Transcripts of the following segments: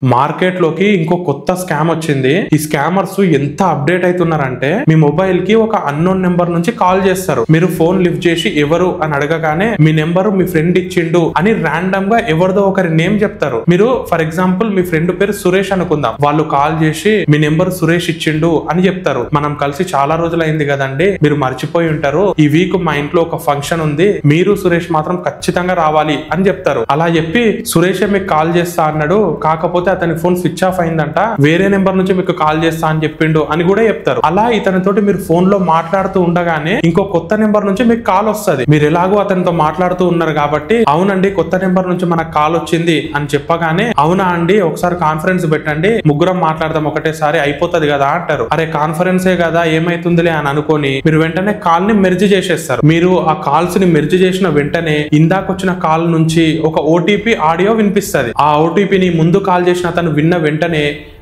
Market లోకి ఇంకో కొత్త స్కామ్ వచ్చింది. ఈ స్కామర్స్ ఎంత అప్డేట్ అవుతున్నారంటే మీ మొబైల్ కి ఒక అన్నోన్ నెంబర్ నుంచి కాల్ చేస్తారు. మీరు ఫోన్ లిఫ్ట్ చేసి ఎవరు అని అడగగానే మీ నెంబర్ మీ ఫ్రెండ్ ఇచ్చిండు అని రాండమ్ గా ఎవరిదో ఒకరి నేమ్ చెప్తారు. మీరు ఫర్ ఎగ్జాంపుల్ మీ ఫ్రెండ్ పేరు సురేష్ అనుకుందాం. వాళ్ళు కాల్ చేసి మీ నెంబర్ సురేష్ ఇచ్చిండు అని చెప్తారు. మనం కలిసి చాలా రోజులైంది కదండి, మీరు మర్చిపోయి ఉంటారు, ఈ వీక్ మా ఇంట్లో ఒక ఫంక్షన్ ఉంది, మీరు సురేష్ మాత్రం ఖచ్చితంగా రావాలి అని చెప్తారు. అలా చెప్పి సురేషే మీకు కాల్ చేస్తా అన్నాడు, కాకపోతే అతని ఫోన్ స్విచ్ ఆఫ్ అయిందంట, వేరే నెంబర్ నుంచి మీకు కాల్ చేస్తా అని చెప్పిండు అని కూడా చెప్తారు. అలా ఇతనితోటి మీరు ఫోన్ లో మాట్లాడుతూ ఉండగానే ఇంకో కొత్త నెంబర్ నుంచి మీకు కాల్ వస్తుంది. మీరు ఎలాగో అతనితో మాట్లాడుతూ ఉన్నారు కాబట్టి అవునండి కొత్త నెంబర్ నుంచి మనకు కాల్ వచ్చింది అని చెప్పగానే అవునా అండి ఒకసారి కాన్ఫరెన్స్ పెట్టండి, ముగ్గురం మాట్లాడదాం ఒకటేసారి అయిపోతుంది కదా అంటారు. అరే కాన్ఫరెన్సే కదా ఏమైతుందిలే అని అనుకోని మీరు వెంటనే కాల్ ని మెర్జ్ చేసేస్తారు. మీరు ఆ కాల్స్ ని మెర్జ్ చేసిన వెంటనే ఇందాకొచ్చిన కాల్ నుంచి ఒక ఓటీపీ ఆడియో వినిపిస్తుంది. ఆ ఓటీపీని ముందు కాల్ చేసిన అతను విన్న వెంటనే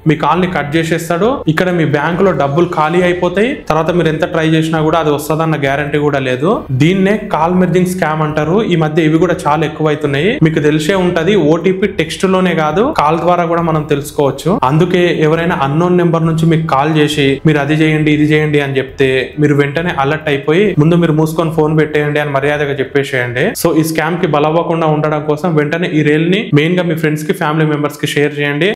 మీ కాల్ ని కట్ చేసేస్తాడు. ఇక్కడ మీ బ్యాంక్ లో డబ్బులు ఖాళీ అయిపోతాయి. తర్వాత మీరు ఎంత ట్రై చేసినా కూడా అది వస్తుందన్న గ్యారంటీ కూడా లేదు. దీన్నే కాల్ మెర్జింగ్ స్కామ్ అంటారు. ఈ మధ్య ఇవి కూడా చాలా ఎక్కువ అవుతున్నాయి. మీకు తెలిసే ఉంటది, ఓటీపీ టెక్స్ట్ లోనే కాదు కాల్ ద్వారా కూడా మనం తెలుసుకోవచ్చు. అందుకే ఎవరైనా అన్నోన్ నెంబర్ నుంచి మీకు కాల్ చేసి మీరు అది చేయండి ఇది చేయండి అని చెప్తే మీరు వెంటనే అలర్ట్ అయిపోయి ముందు మీరు మూసుకొని ఫోన్ పెట్టేయండి అని మర్యాదగా చెప్పేసేయండి. సో ఈ స్కామ్ కి బలవ్వకుండా ఉండడం కోసం వెంటనే ఈ రీల్ ని మెయిన్ గా మీ ఫ్రెండ్స్ కి ఫ్యామిలీ మెంబర్స్ కి షేర్ చేయండి.